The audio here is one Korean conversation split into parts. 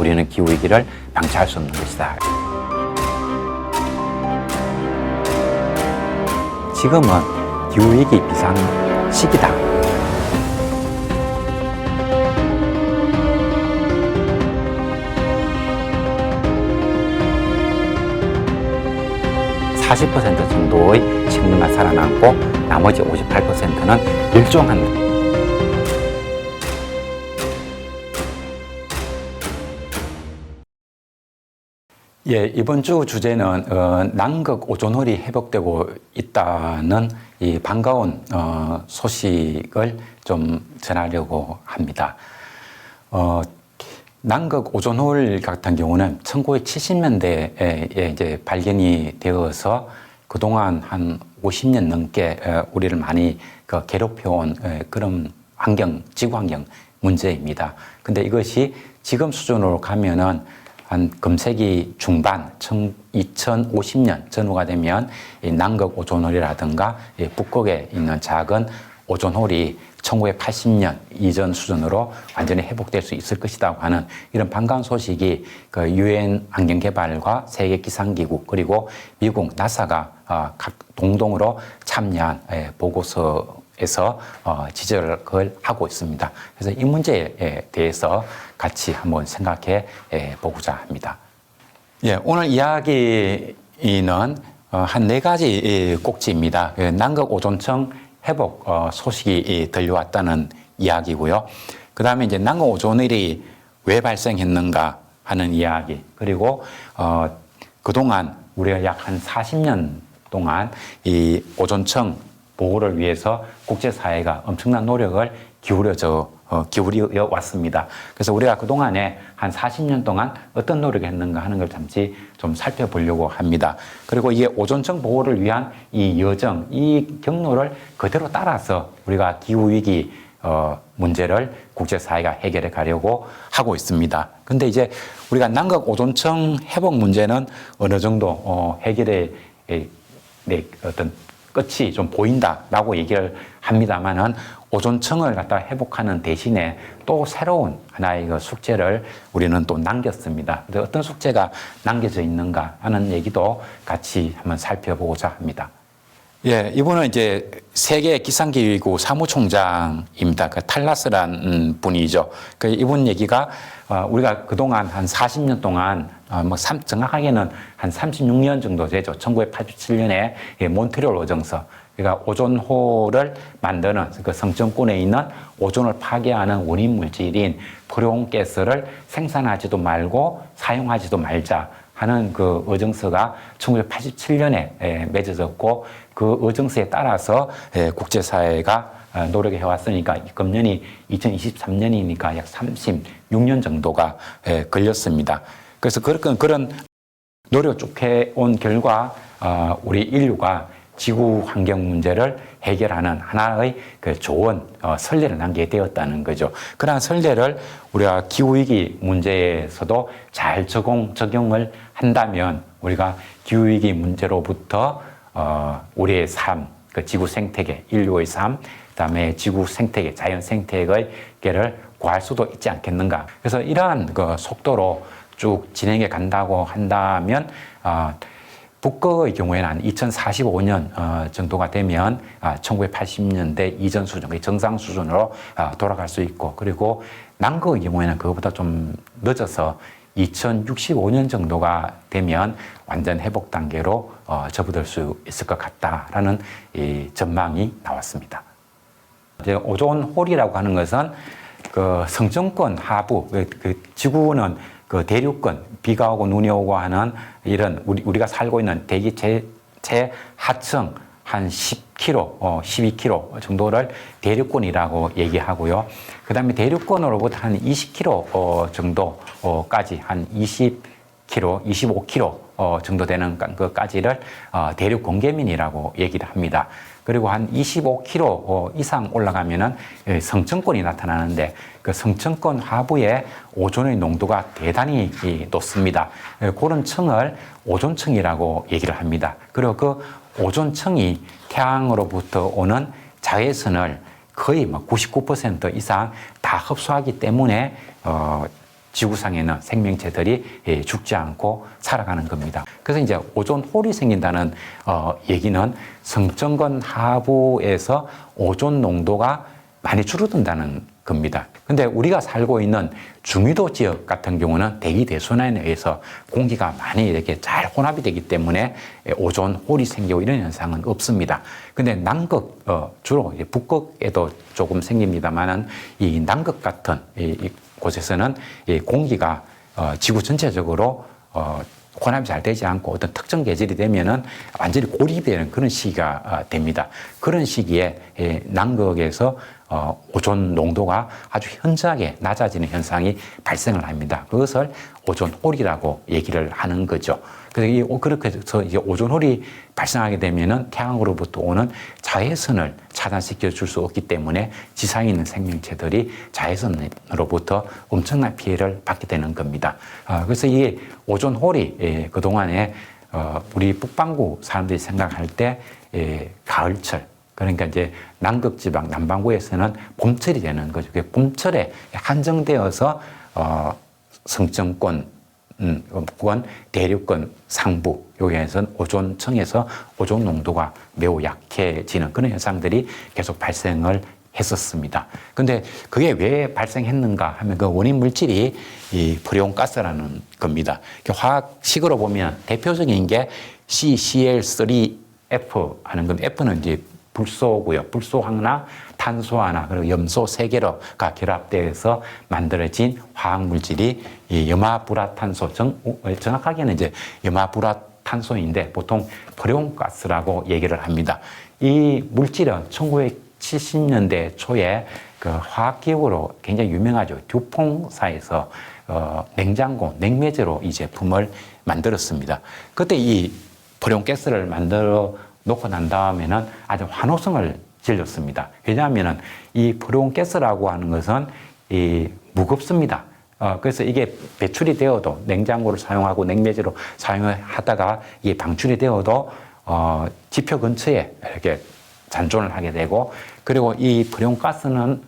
우리는 기후위기를 방치할 수 없는 것이다. 지금은 기후위기 비상 시기다. (40% 정도의 식물만 살아남고 나머지 58%는 멸종한다. 예, 이번 주 주제는 남극 오존홀이 회복되고 있다는 이 반가운 소식을 좀 전하려고 합니다. 남극 오존홀 같은 경우는 1970년대에 이제 발견이 되어서 그동안 한 50년 넘게 우리를 많이 괴롭혀온 그런 지구 환경 문제입니다. 근데 이것이 지금 수준으로 가면은 한 금세기 중반 2050년 전후가 되면 이 남극 오존홀이라든가 북극에 있는 작은 오존홀이 1980년 이전 수준으로 완전히 회복될 수 있을 것이라고 하는 이런 반가운 소식이 그 유엔 환경개발과 세계기상기구 그리고 미국 나사가 각 동동으로 참여한 보고서에서 지적을 하고 있습니다. 그래서 이 문제에 대해서 같이 한번 생각해 보고자 합니다. 예, 오늘 이야기는 한 4가지 꼭지입니다. 남극 오존층 회복 소식이 들려왔다는 이야기고요. 그 다음에 이제 남극 오존홀이 왜 발생했는가 하는 이야기. 그리고 그동안 우리가 약 한 40년 동안 이 오존층 보호를 위해서 국제사회가 엄청난 노력을 기울여 왔습니다. 그래서 우리가 그동안에 한 40년 동안 어떤 노력을 했는가 하는 걸 잠시 좀 살펴보려고 합니다. 그리고 이 오존층 보호를 위한 이 여정, 이 경로를 그대로 따라서 우리가 기후위기 문제를 국제사회가 해결해 가려고 하고 있습니다. 근데 이제 우리가 남극 오존층 회복 문제는 어느 정도 해결의 어떤 끝이 좀 보인다라고 얘기를 합니다만은 오존층을 갖다 회복하는 대신에 또 새로운 하나의 그 숙제를 우리는 또 남겼습니다. 근데 어떤 숙제가 남겨져 있는가 하는 얘기도 같이 한번 살펴보고자 합니다. 예, 이분은 이제 세계 기상기구 사무총장입니다. 그 탈라스란 분이죠. 그 이분 얘기가 우리가 그동안 한 40년 동안 정확하게는 한 36년 정도 되죠. 1987년에 몬트리올 오정서, 그러니까 오존홀을 만드는 그 성층권에 있는 오존을 파괴하는 원인 물질인 프레온가스를 생산하지도 말고 사용하지도 말자 하는 그 의정서가 1987년에 맺어졌고 그 의정서에 따라서 국제사회가 노력해 왔으니까 금년이 2023년이니까 약 36년 정도가 걸렸습니다. 그래서 그런 노력 쭉 해온 결과 우리 인류가 지구 환경 문제를 해결하는 하나의 그 좋은 선례를 남기게 되었다는 거죠. 그러한 선례를 우리가 기후위기 문제에서도 잘 적용을 한다면 우리가 기후위기 문제로부터 우리의 삶, 그 지구 생태계, 인류의 삶, 그다음에 지구 생태계, 자연 생태계의 를 구할 수도 있지 않겠는가. 그래서 이러한 그 속도로 쭉 진행해 간다고 한다면 북극의 경우에는 한 2045년 정도가 되면 1980년대 이전 수준, 정상 수준으로 돌아갈 수 있고, 그리고 남극의 경우에는 그것보다 좀 늦어서 2065년 정도가 되면 완전 회복 단계로 접어들 수 있을 것 같다라는 이 전망이 나왔습니다. 이제 오존홀이라고 하는 것은 그 성층권 하부, 그 지구는 그 대륙권, 비가 오고 눈이 오고 하는 이런 우리가 살고 있는 대기 최하층 한 10km, 12km 정도를 대륙권이라고 얘기하고요. 그 다음에 대륙권으로부터 한 20km 정도까지 한 20km, 25km 정도 되는 것까지를 대륙 공개면이라고 얘기를 합니다. 그리고 한 25km 이상 올라가면은 성층권이 나타나는데 그 성층권 하부에 오존의 농도가 대단히 높습니다. 그런 층을 오존층이라고 얘기를 합니다. 그리고 그 오존층이 태양으로부터 오는 자외선을 거의 99% 이상 다 흡수하기 때문에 지구상에는 생명체들이 죽지 않고 살아가는 겁니다. 그래서 이제 오존홀이 생긴다는 얘기는 성층권 하부에서 오존 농도가 많이 줄어든다는 겁니다. 근데 우리가 살고 있는 중위도 지역 같은 경우는 대기 대순환에 의해서 공기가 많이 이렇게 잘 혼합이 되기 때문에 오존홀이 생기고 이런 현상은 없습니다. 근데 남극, 주로 북극에도 조금 생깁니다만은 이 남극 같은 이 곳에서는 이 공기가 지구 전체적으로 혼합이 잘 되지 않고 어떤 특정 계절이 되면은 완전히 고립이 되는 그런 시기가 됩니다. 그런 시기에 남극에서 오존 농도가 아주 현저하게 낮아지는 현상이 발생을 합니다. 그것을 오존홀이라고 얘기를 하는 거죠. 그래서 그렇게 해서 이제 오존홀이 발생하게 되면은 태양으로부터 오는 자외선을 차단시켜 줄 수 없기 때문에 지상에 있는 생명체들이 자외선으로부터 엄청난 피해를 받게 되는 겁니다. 그래서 이 오존홀이 그동안에 우리 북반구 사람들이 생각할 때 가을철, 그러니까 이제 남극지방 남반구에서는 봄철이 되는 거죠. 봄철에 한정되어서 성층권, 대륙권 상부 여기에서는 오존층에서 오존 농도가 매우 약해지는 그런 현상들이 계속 발생을 했었습니다. 근데 그게 왜 발생했는가 하면 그 원인 물질이 이 프레온가스라는 겁니다. 화학식으로 보면 대표적인 게 CCl3F 하는 건 F는 이제 불소고요. 불소 하나, 탄소 하나, 그리고 염소 세 개로가 결합되어서 만들어진 화학 물질이 이 염화불화탄소, 정확하게는 이제 염화불화탄소인데 보통 프레온가스라고 얘기를 합니다. 이 물질은 1970년대 초에 그 화학기업으로 굉장히 유명하죠. 듀퐁사에서 냉장고, 냉매제로 이 제품을 만들었습니다. 그때 이 프레온가스를 만들어 놓고 난 다음에는 아주 환호성을 질렀습니다. 왜냐하면 이 프레온가스라고 하는 것은 무겁습니다. 그래서 이게 배출이 되어도 냉장고를 사용하고 냉매제로 사용하다가 이게 방출이 되어도 지표 근처에 이렇게 잔존을 하게 되고, 그리고 이 프레온가스는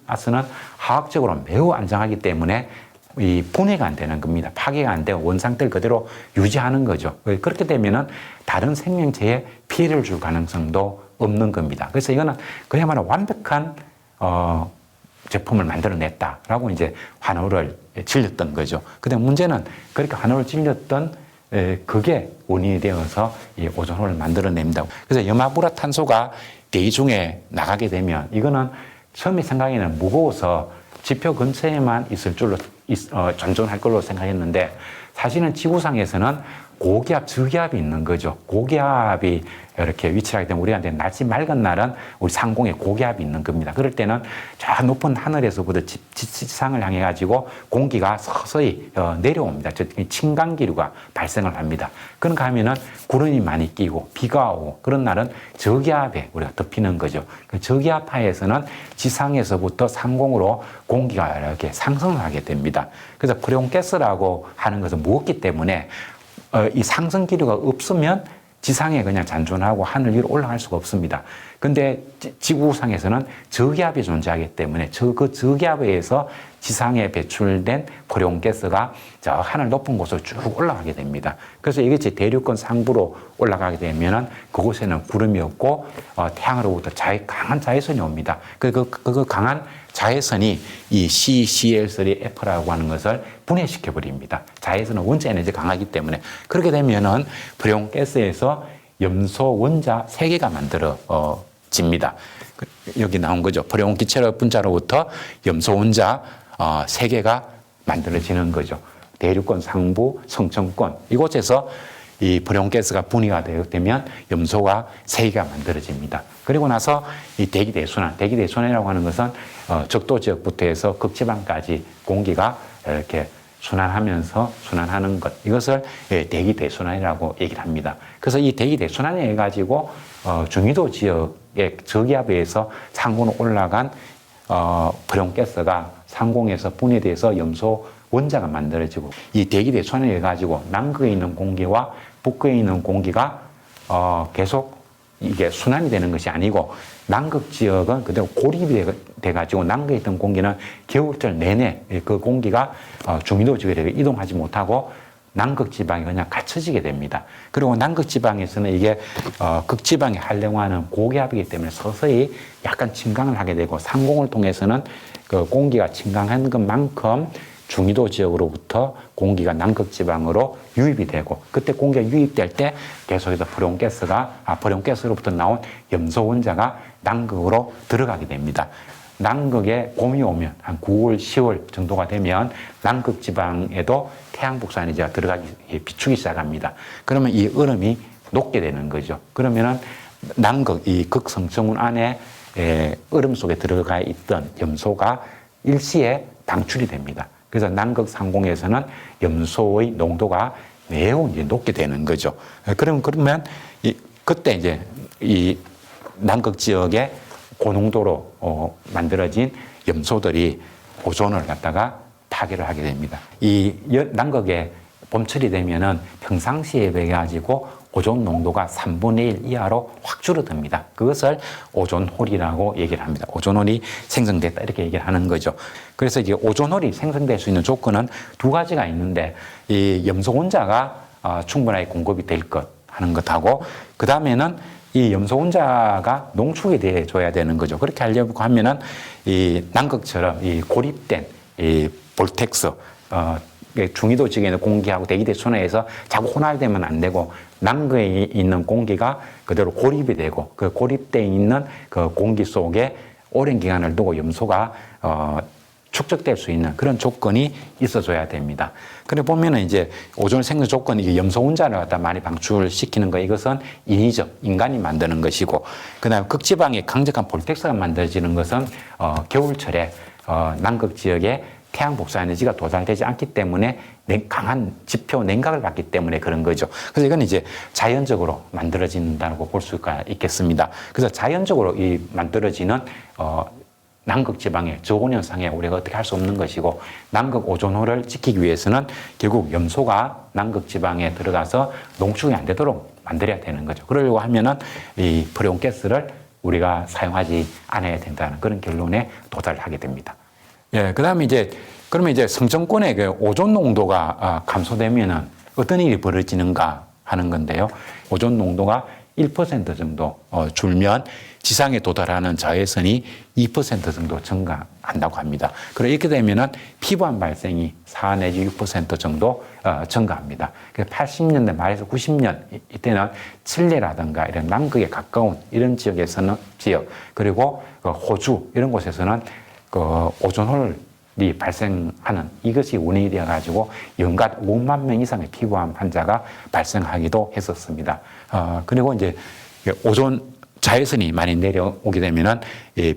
화학적으로 매우 안정하기 때문에 이 분해가 안 되는 겁니다. 파괴가 안 되고 원상태를 그대로 유지하는 거죠. 그렇게 되면은 다른 생명체에 피해를 줄 가능성도 없는 겁니다. 그래서 이거는 그야말로 완벽한 제품을 만들어냈다라고 이제 환호를 질렸던 거죠. 근데 문제는 그렇게 환호를 질렸던 그게 원인이 되어서 이 오존홀을 만들어냅니다. 그래서 염화불화탄소가 대기 중에 나가게 되면 이거는 처음에 생각에는 무거워서 지표 근처에만 있을 줄로 존존할 걸로 생각했는데 사실은 지구상에서는 고기압, 저기압이 있는 거죠. 고기압이 이렇게 위치하게 되면 우리한테 날씨 맑은 날은 우리 상공에 고기압이 있는 겁니다. 그럴 때는 저 높은 하늘에서부터 지상을 향해 가지고 공기가 서서히 내려옵니다. 침강기류가 발생을 합니다. 그런가 하면은 구름이 많이 끼고 비가 오고 그런 날은 저기압에 우리가 덮이는 거죠. 그 저기압 하에서는 지상에서부터 상공으로 공기가 이렇게 상승을 하게 됩니다. 그래서 프레온가스라고 하는 것은 무겁기 때문에 이 상승 기류가 없으면 지상에 그냥 잔존하고 하늘 위로 올라갈 수가 없습니다. 근데 지구상에서는 저기압이 존재하기 때문에 그 저기압에 의해서 지상에 배출된 프레온가스가 저 하늘 높은 곳으로 쭉 올라가게 됩니다. 그래서 이것이 대륙권 상부로 올라가게 되면은 그곳에는 구름이 없고 태양으로부터 강한 자외선이 옵니다. 그 강한 자외선이 이 CCl3F라고 하는 것을 분해시켜 버립니다. 자외선은 원자 에너지 강하기 때문에 그렇게 되면은 프레온가스에서 염소 원자 3개가 만들어집니다. 여기 나온 거죠. 프레온 기체로 분자로부터 염소 원자 3개가 만들어지는 거죠. 대륙권 상부, 성층권 이곳에서 이 프레온가스가 분해가 되면 염소가 3개가 만들어집니다. 그리고 나서 이 대기대순환이라고 하는 것은 적도 지역부터 해서 극지방까지 공기가 이렇게 순환하는 것, 이것을 대기대순환이라고 얘기를 합니다. 그래서 이 대기대순환에 의해 가지고 중위도 지역의 저기압에 의해서 상공으로 올라간 프레온가스가 상공에서 분해돼서 염소 원자가 만들어지고, 이 대기대순환에 의해 가지고 남극에 있는 공기와 북극에 있는 공기가 계속 이게 순환이 되는 것이 아니고 남극 지역은 그대로 고립이 돼가지고 남극에 있던 공기는 겨울철 내내 그 공기가 중위도 지역에 이동하지 못하고 남극 지방에 그냥 갇혀지게 됩니다. 그리고 남극 지방에서는 이게 극지방에 활용하는 고기압이기 때문에 서서히 약간 침강을 하게 되고 상공을 통해서는 그 공기가 침강한 것만큼 중위도 지역으로부터 공기가 남극 지방으로 유입이 되고 그때 공기가 유입될 때 계속해서 프레온가스로부터 나온 염소 원자가 남극으로 들어가게 됩니다. 남극에 봄이 오면 한 9월, 10월 정도가 되면 남극 지방에도 태양 복사에너지가 들어가기 비추기 시작합니다. 그러면 이 얼음이 녹게 되는 거죠. 그러면은 남극 이 극성층원 안에 얼음 속에 들어가 있던 염소가 일시에 방출이 됩니다. 그래서 남극 상공에서는 염소의 농도가 매우 이제 높게 되는 거죠. 그러면 그때 이제 이 남극 지역에 고농도로 만들어진 염소들이 오존을 갖다가 파괴를 하게 됩니다. 이 남극에 봄철이 되면은 평상시에 비해 가지고 오존 농도가 3분의 1 이하로 확 줄어듭니다. 그것을 오존홀이라고 얘기를 합니다. 오존홀이 생성됐다 이렇게 얘기를 하는 거죠. 그래서 이게 오존홀이 생성될 수 있는 조건은 두 가지가 있는데 이 염소 원자가 충분하게 공급이 될 것 하는 것하고 그 다음에는 이 염소 원자가 농축이 돼 줘야 되는 거죠. 그렇게 하려고 하면은 이 남극처럼 이 고립된 이 볼텍스 중위도 지역에 있는 공기하고 대기대 순환에서 자꾸 혼합되면 안 되고 남극에 있는 공기가 그대로 고립이 되고 그 고립되어 있는 그 공기 속에 오랜 기간을 두고 염소가 축적될 수 있는 그런 조건이 있어줘야 됩니다. 그래 보면은 이제 오존 생성 조건이 이게 염소 원자를 갖다 많이 방출시키는 거 이것은 인위적 인간이 만드는 것이고 그다음 극지방에 강력한 볼텍스가 만들어지는 것은 겨울철에 남극 지역에 태양 복사 에너지가 도달되지 않기 때문에 강한 지표 냉각을 받기 때문에 그런 거죠. 그래서 이건 이제 자연적으로 만들어진다고 볼 수가 있겠습니다. 그래서 자연적으로 이 만들어지는 남극 지방의 저온 현상에 우리가 어떻게 할 수 없는 것이고 남극 오존홀을 지키기 위해서는 결국 염소가 남극 지방에 들어가서 농축이 안 되도록 만들어야 되는 거죠. 그러려고 하면은 이 프레온가스를 우리가 사용하지 않아야 된다는 그런 결론에 도달을 하게 됩니다. 예, 그다음에 그러면 이제 성층권의 그 오존 농도가 감소되면은 어떤 일이 벌어지는가 하는 건데요. 오존 농도가 1% 정도 줄면 지상에 도달하는 자외선이 2% 정도 증가한다고 합니다. 그리고 이렇게 되면은 피부암 발생이 4 내지 6% 정도 증가합니다. 80년대 말에서 90년 이때는 칠레라든가 이런 남극에 가까운 이런 지역에서는 그리고 호주 이런 곳에서는 오존홀이 발생하는 이것이 원인이 되어 가지고 연간 5만 명 이상의 피부암 환자가 발생하기도 했었습니다. 그리고 이제 오존 자외선이 많이 내려오게 되면은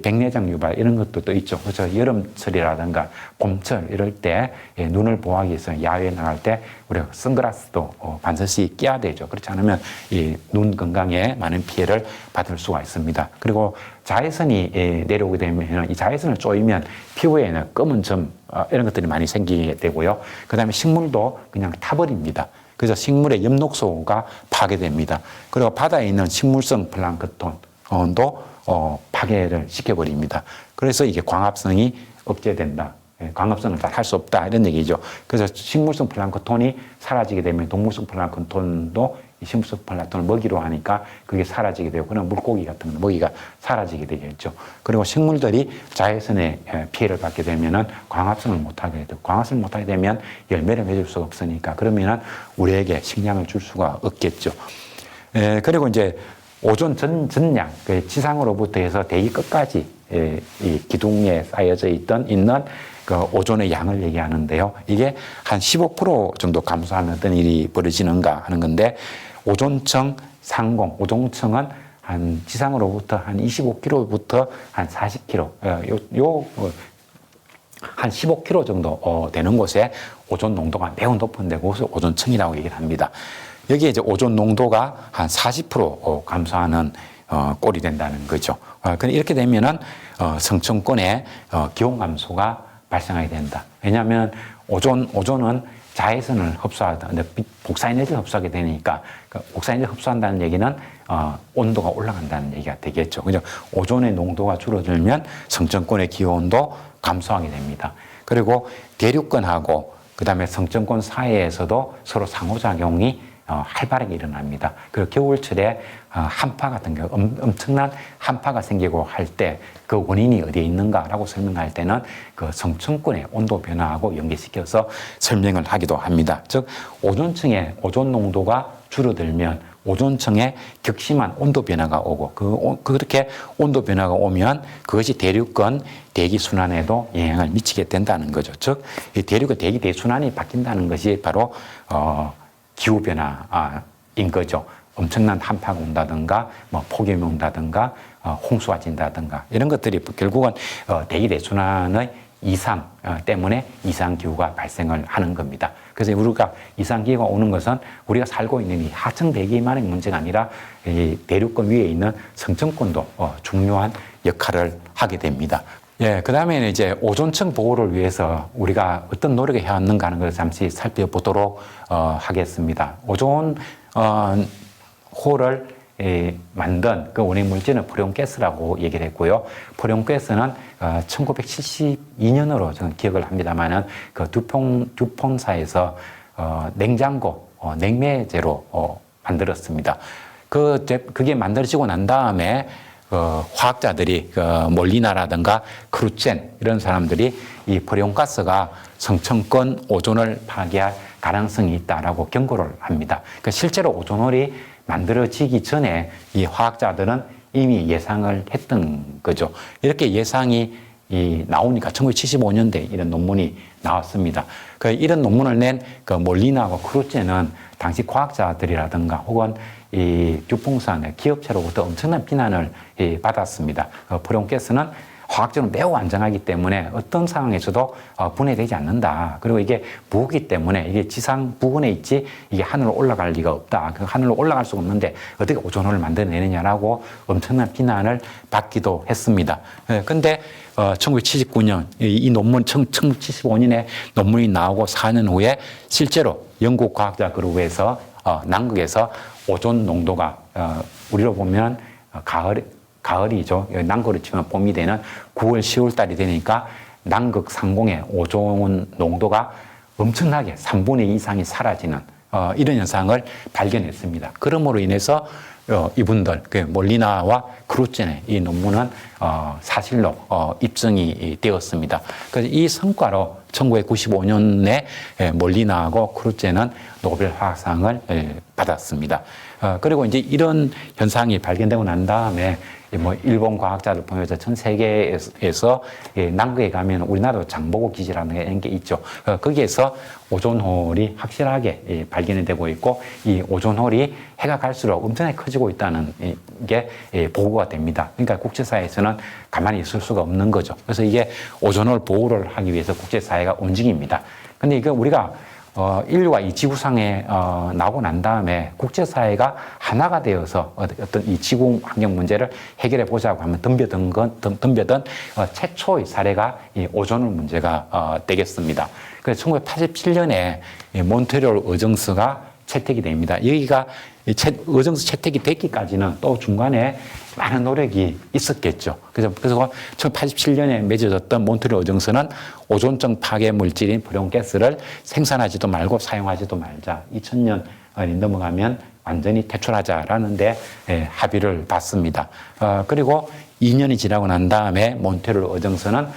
백내장 유발 이런 것도 또 있죠. 그래서 여름철이라든가 봄철 이럴 때 눈을 보호하기 위해서 야외에 나갈 때 우리가 선글라스도 반드시 껴야 되죠. 그렇지 않으면 이 눈 건강에 많은 피해를 받을 수가 있습니다. 그리고 자외선이 내려오게 되면 이 자외선을 쪼이면 피부에는 검은 점 이런 것들이 많이 생기게 되고요. 그다음에 식물도 그냥 타버립니다. 그래서 식물의 엽록소가 파괴됩니다. 그리고 바다에 있는 식물성 플랑크톤도 파괴를 시켜버립니다. 그래서 이게 광합성이 억제된다. 광합성을 잘 할 수 없다. 이런 얘기죠. 그래서 식물성 플랑크톤이 사라지게 되면 동물성 플랑크톤도 이 식물성 플랑크톤을 먹이로 하니까 그게 사라지게 되고 그냥 물고기 같은 먹이가 사라지게 되겠죠. 그리고 식물들이 자외선에 피해를 받게 되면은 광합성을 못하게 되고 광합성을 못하게 되면 열매를 맺을 수가 없으니까 그러면은 우리에게 식량을 줄 수가 없겠죠. 그리고 이제 오존 전량, 지상으로부터 해서 대기 끝까지 이 기둥에 쌓여져 있는 그 오존의 양을 얘기하는데요. 이게 한 15% 정도 감소하면 어떤 일이 벌어지는가 하는 건데 오존층 상공, 오존층은 한 지상으로부터 한 25km부터 한 40km, 한 15km 정도 되는 곳에 오존 농도가 매우 높은 데 그것을 오존층이라고 얘기를 합니다. 여기에 이제 오존 농도가 한 40% 감소하는 꼴이 된다는 거죠. 이렇게 되면은 성층권에 기온 감소가 발생하게 된다. 왜냐하면 오존은 자외선을 흡수하다, 복사에너지를 흡수하게 되니까 그 복사에너지를 흡수한다는 얘기는 온도가 올라간다는 얘기가 되겠죠. 그죠? 오존의 농도가 줄어들면 성층권의 기온도 감소하게 됩니다. 그리고 대륙권하고 그다음에 성층권 사이에서도 서로 상호작용이 활발하게 일어납니다. 그리고 겨울철에 한파 같은 경우 엄청난 한파가 생기고 할 때 그 원인이 어디에 있는가라고 설명할 때는 그 성층권의 온도 변화하고 연계시켜서 설명을 하기도 합니다. 즉 오존층의 오존 농도가 줄어들면 오존층에 격심한 온도 변화가 오고 그렇게 온도 변화가 오면 그것이 대륙권 대기 순환에도 영향을 미치게 된다는 거죠. 즉 이 대륙권 대기 대순환이 바뀐다는 것이 바로 기후 변화인 거죠. 엄청난 한파가 온다든가, 폭염이 온다든가, 홍수가 진다든가 이런 것들이 결국은 대기 대순환의 이상 때문에 이상 기후가 발생을 하는 겁니다. 그래서 우리가 이상 기후가 오는 것은 우리가 살고 있는 이 하층 대기만의 문제가 아니라 이 대륙권 위에 있는 성층권도 중요한 역할을 하게 됩니다. 예, 그 다음에는 이제 오존층 보호를 위해서 우리가 어떤 노력을 해왔는가 하는 것을 잠시 살펴보도록 하겠습니다. 오존 호를 만든 그 원인 물질은 프리온가스라고 얘기를 했고요. 프리온가스는 1972년으로 저는 기억을 합니다만은 그 듀폰사에서 냉장고 냉매제로 만들었습니다. 그게 만들어지고 난 다음에 화학자들이 몰리나라든가 크루첸 이런 사람들이 이 프리온가스가 성층권 오존을 파괴할 가능성이 있다라고 경고를 합니다. 그러니까 실제로 오존홀이 만들어지기 전에 이 화학자들은 이미 예상을 했던 거죠. 이렇게 예상이 나오니까 1975년대 이런 논문이 나왔습니다. 이런 논문을 낸 몰리나하고 크루첸은 당시 과학자들이라든가 혹은 이 듀퐁산의 기업체로부터 엄청난 비난을 받았습니다. 프리온가스는 화학적으로 매우 안전하기 때문에 어떤 상황에서도 분해되지 않는다. 그리고 이게 무기 때문에 이게 지상 부근에 있지 이게 하늘로 올라갈 리가 없다. 하늘로 올라갈 수가 없는데 어떻게 오존호를 만들어내느냐라고 엄청난 비난을 받기도 했습니다. 근데 1979년 이 논문 1975년에 논문이 나오고 4년 후에 실제로 영국 과학자 그룹에서 남극에서 오존 농도가 우리로 보면 가을이죠. 남극으로 치면 봄이 되는 9월, 10월 달이 되니까 남극 상공의 오존 농도가 엄청나게 3분의 2 이상이 사라지는 이런 현상을 발견했습니다. 그러므로 인해서 이분들, 몰리나와 크루첸의 이 논문은 사실로 입증이 되었습니다. 그래서 이 성과로 1995년에 몰리나하고 크루첸은 노벨 화학상을 받았습니다. 그리고 이제 이런 현상이 발견되고 난 다음에 일본 과학자들 포함해서 전 세계에서 남극에 가면 우리나라도 장보고 기지라는 게 있죠. 거기에서 오존홀이 확실하게 발견이 되고 있고 이 오존홀이 해가 갈수록 엄청나게 커지고 있다는 게 보고가 됩니다. 그러니까 국제사회에서는 가만히 있을 수가 없는 거죠. 그래서 이게 오존홀 보호를 하기 위해서 국제사회가 움직입니다. 근데 이거 우리가 인류가 이 지구상에 나오고 난 다음에 국제사회가 하나가 되어서 어떤 이 지구 환경 문제를 해결해 보자고 하면 덤벼든 최초의 사례가 이 오존홀 문제가 되겠습니다. 그래서 1987년에 몬트리올 의정서가 채택이 됩니다. 여기가 의정서 채택이 됐기까지는 또 중간에 많은 노력이 있었겠죠. 그래서 1987년에 맺어졌던 몬트리올 의정서는 오존층 파괴 물질인 프리온가스를 생산하지도 말고 사용하지도 말자. 2000년이 넘어가면 완전히 퇴출하자라는 데 합의를 받습니다. 그리고 2년이 지나고 난 다음에 몬트리올 의정서는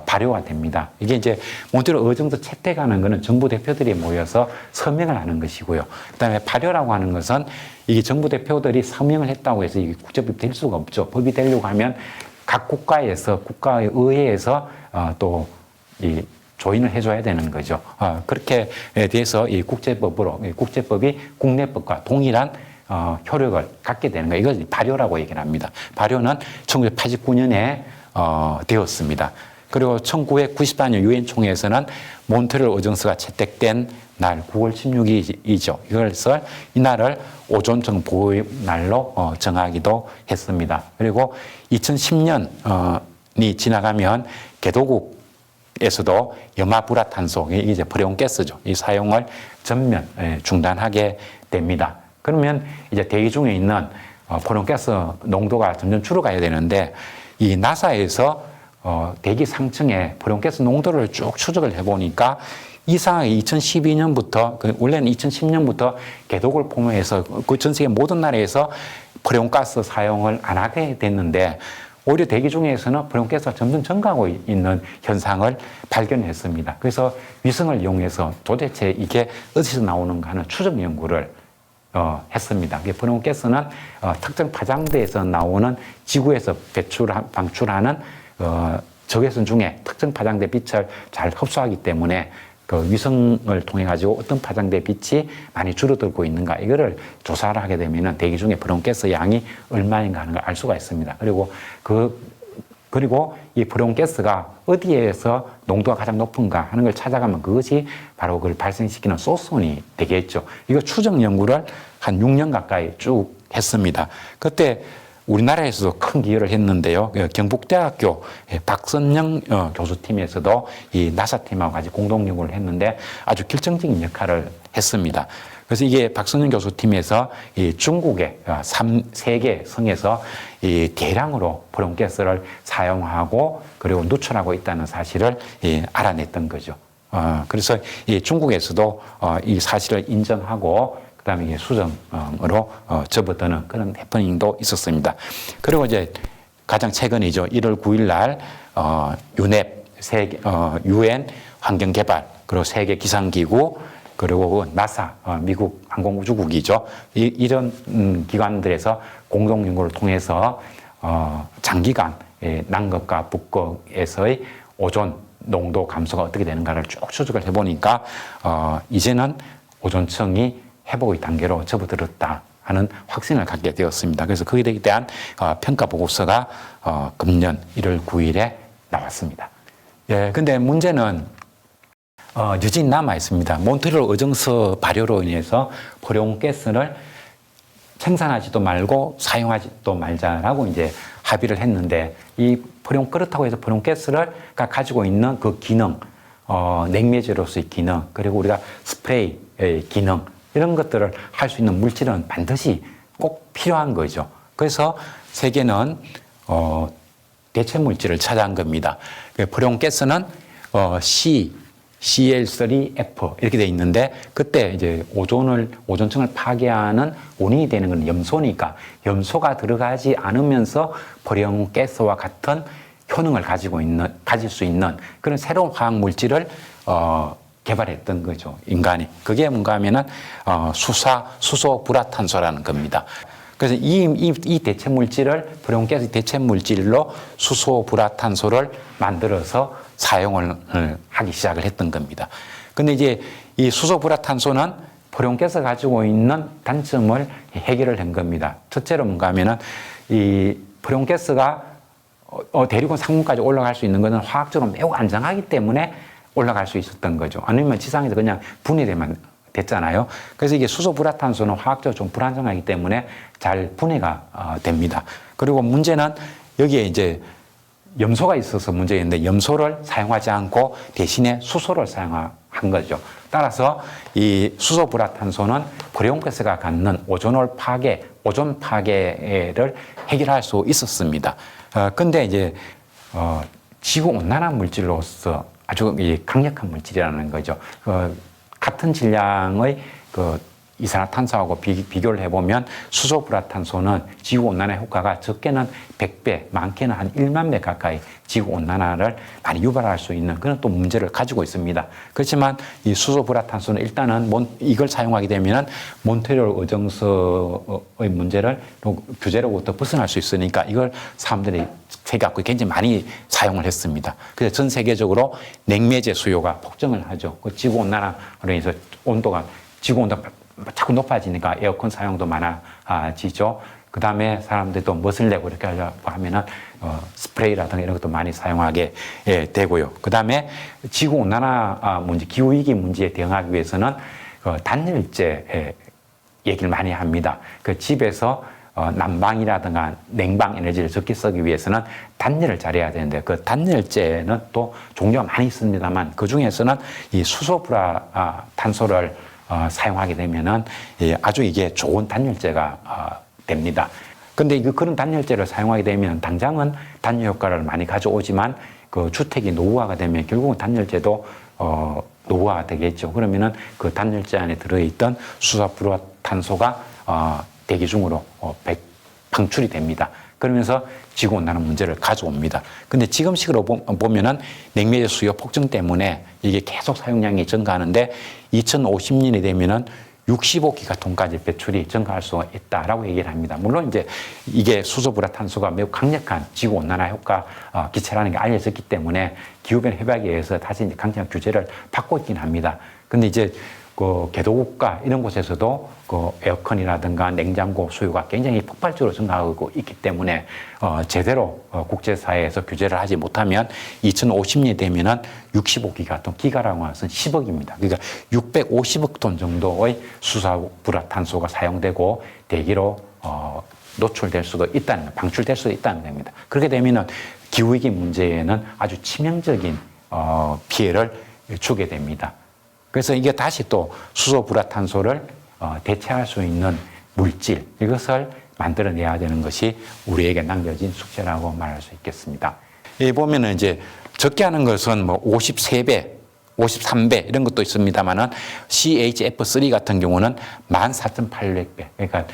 발효가 됩니다. 이게 이제 몬트리올 의정서 채택하는 것은 정부 대표들이 모여서 서명을 하는 것이고요. 그다음에 발효라고 하는 것은 이게 정부 대표들이 서명을 했다고 해서 이게 국제법이 될 수가 없죠. 법이 되려고 하면 각 국가에서 국가의 의회에서 또 이 조인을 해줘야 되는 거죠. 그렇게 돼서 이 국제법이 국내법과 동일한 효력을 갖게 되는 거예요. 이걸 발효라고 얘기를 합니다. 발효는 1989년에 되었습니다. 그리고 1994년 유엔 총회에서는 몬트리올 의정서가 채택된 날 9월 16일이죠. 이것을 이날을 오존층 보호의 날로 정하기도 했습니다. 그리고 2010년이 지나가면 개도국 에서도 염화불화탄소, 이게 이제 프레온가스죠. 이 사용을 전면 중단하게 됩니다. 그러면 이제 대기 중에 있는 프레온가스 농도가 점점 줄어가야 되는데, 이 나사에서 대기 상층에 프레온가스 농도를 쭉 추적을 해보니까 이상하게 2012년부터, 원래는 2010년부터 개독을 포함해서 그 전 세계 모든 나라에서 프레온가스 사용을 안 하게 됐는데, 오히려 대기 중에서는 프레온가스가 점점 증가하고 있는 현상을 발견했습니다. 그래서 위성을 이용해서 도대체 이게 어디서 나오는가 하는 추적 연구를 했습니다. 프레온가스는 특정 파장대에서 나오는 지구에서 방출하는 적외선 중에 특정 파장대 빛을 잘 흡수하기 때문에 그 위성을 통해 가지고 어떤 파장대 빛이 많이 줄어들고 있는가, 이거를 조사를 하게 되면은 대기 중에 프레온가스 양이 얼마인가 하는 걸 알 수가 있습니다. 그리고 이 프레온가스가 어디에서 농도가 가장 높은가 하는 걸 찾아가면 그것이 바로 그걸 발생시키는 소스원이 되겠죠. 이거 추적 연구를 한 6년 가까이 쭉 했습니다. 그때 우리나라에서도 큰 기여를 했는데요. 경북대학교 박선영 교수팀에서도 이 나사팀하고 같이 공동 연구를 했는데 아주 결정적인 역할을 했습니다. 그래서 이게 박선영 교수팀에서 이 중국의 3개 성에서 이 대량으로 프레온가스를 사용하고 그리고 누출하고 있다는 사실을 알아냈던 거죠. 그래서 이 중국에서도 이 사실을 인정하고 그다음에 수정으로 접어드는 그런 해프닝도 있었습니다. 그리고 이제 가장 최근이죠. 1월 9일 날 유넵 UN 환경개발 그리고 세계 기상기구 그리고 나사 미국 항공우주국이죠. 이런 기관들에서 공동 연구를 통해서 장기간 남극과 북극에서의 오존 농도 감소가 어떻게 되는가를 쭉 추적을 해보니까 이제는 오존층이 회복의 단계로 접어들었다 하는 확신을 갖게 되었습니다. 그래서 거기에 대한 평가 보고서가 금년 1월 9일에 나왔습니다. 예, 근데 문제는 여전히 남아 있습니다. 몬트리올 의정서 발효로 인해서 프레온가스를 생산하지도 말고 사용하지도 말자라고 이제 합의를 했는데, 이 그렇다고 해서 프레온가스가 가지고 있는 그 기능, 냉매제로서의 기능, 그리고 우리가 스프레이의 기능, 이런 것들을 할 수 있는 물질은 반드시 꼭 필요한 거죠. 그래서 세계는 대체 물질을 찾아한 겁니다. 프레온가스는 CL3F 이렇게 돼 있는데, 그때 이제 오존층을 파괴하는 원인이 되는 건 염소니까 염소가 들어가지 않으면서 프레온가스와 같은 효능을 가질 수 있는 그런 새로운 화학 물질을 개발했던 거죠, 인간이. 그게 뭔가 하면은 수소 불화탄소라는 겁니다. 그래서 이 대체 물질을 프레온가스 대체 물질로 수소 불화탄소를 만들어서 사용을 하기 시작을 했던 겁니다. 근데 이제 이 수소 불화탄소는 프레온가스가 가지고 있는 단점을 해결을 한 겁니다. 첫째로 뭔가 하면은 이 프레온가스가 대륙은 상공까지 올라갈 수 있는 것은 화학적으로 매우 안정하기 때문에 올라갈 수 있었던 거죠. 아니면 지상에서 그냥 분해되면 됐잖아요. 그래서 이게 수소 불화탄소는 화학적으로 좀 불안정하기 때문에 잘 분해가 됩니다. 그리고 문제는 여기에 이제 염소가 있어서 문제인데, 염소를 사용하지 않고 대신에 수소를 사용한 거죠. 따라서 이 수소 불화탄소는 프레온가스가 갖는 오존 파괴를 해결할 수 있었습니다. 근데 이제 지구 온난화 물질로서 아주 강력한 물질이라는 거죠. 같은 질량의 이산화탄소하고 비교를 해보면 수소 불화탄소는 지구온난화 효과가 적게는 100배, 많게는 한 1만 배 가까이 지구온난화를 많이 유발할 수 있는 그런 또 문제를 가지고 있습니다. 그렇지만 이 수소 불화탄소는 일단은 이걸 사용하게 되면 몬트리올 의정서의 규제로부터 벗어날 수 있으니까 이걸 사람들이 세계학국이 굉장히 많이 사용을 했습니다. 그래서 전 세계적으로 냉매제 수요가 폭증을 하죠. 지구온난화로 인해서 지구온도가 자꾸 높아지니까 에어컨 사용도 많아지죠. 그 다음에 사람들이 또 멋을 내고 이렇게 하려고 하면은 스프레이라든가 이런 것도 많이 사용하게 되고요. 그 다음에 지구온난화 문제, 기후위기 문제에 대응하기 위해서는 단열재 얘기를 많이 합니다. 그 집에서 난방이라든가 냉방 에너지를 적게 쓰기 위해서는 단열을 잘해야 되는데 그 단열재는 또 종류가 많이 있습니다만 그 중에서는 이 수소불화 탄소를 사용하게 되면은 아주 이게 좋은 단열재가 됩니다. 근데 그런 단열재를 사용하게 되면 당장은 단열 효과를 많이 가져오지만 그 주택이 노후화가 되면 결국은 단열재도 노후화가 되겠죠. 그러면은 그 단열재 안에 들어있던 수소불화 탄소가 대기 중으로 방출이 됩니다. 그러면서 지구온난화 문제를 가져옵니다. 근데 지금식으로 보면은 냉매제 수요 폭증 때문에 이게 계속 사용량이 증가하는데 2050년이 되면은 65기가톤까지 배출이 증가할 수가 있다라고 얘기를 합니다. 물론 이제 이게 수소불화탄소가 매우 강력한 지구온난화 효과 기체라는 게 알려졌기 때문에 기후변화 협약에 의해서 다시 이제 강력한 규제를 받고 있긴 합니다. 근데 이제 그 개도국가 이런 곳에서도 그 에어컨이라든가 냉장고 수요가 굉장히 폭발적으로 증가하고 있기 때문에 제대로 국제사회에서 규제를 하지 못하면 2050년이 되면은 65기가톤, 기가라고 하는 것은 10억입니다. 그러니까 650억 톤 정도의 수소불화탄소가 사용되고 대기로 노출될 수도 있다는, 방출될 수도 있다는 겁니다. 그렇게 되면은 기후위기 문제에는 아주 치명적인 피해를 주게 됩니다. 그래서 이게 다시 또 수소불화탄소를 대체할 수 있는 물질, 이것을 만들어내야 되는 것이 우리에게 남겨진 숙제라고 말할 수 있겠습니다. 여기 보면은 이제 적게 하는 것은 뭐 53배, 53배 이런 것도 있습니다만은 CHF3 같은 경우는 14,800배. 그러니까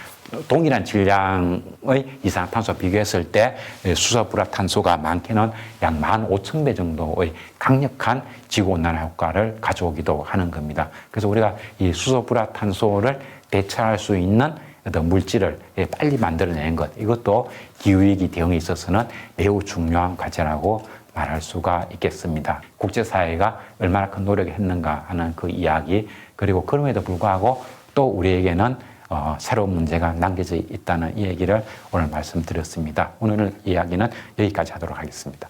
동일한 질량의 이산화탄소와 비교했을 때 수소불화탄소가 많게는 약 15,000배 정도의 강력한 지구온난화 효과를 가져오기도 하는 겁니다. 그래서 우리가 이 수소불화탄소를 대체할 수 있는 어떤 물질을 빨리 만들어내는 것, 이것도 기후위기 대응에 있어서는 매우 중요한 과제라고 말할 수가 있겠습니다. 국제사회가 얼마나 큰 노력을 했는가 하는 그 이야기, 그리고 그럼에도 불구하고 또 우리에게는 새로운 문제가 남겨져 있다는 이 얘기를 오늘 말씀드렸습니다. 오늘 이야기는 여기까지 하도록 하겠습니다.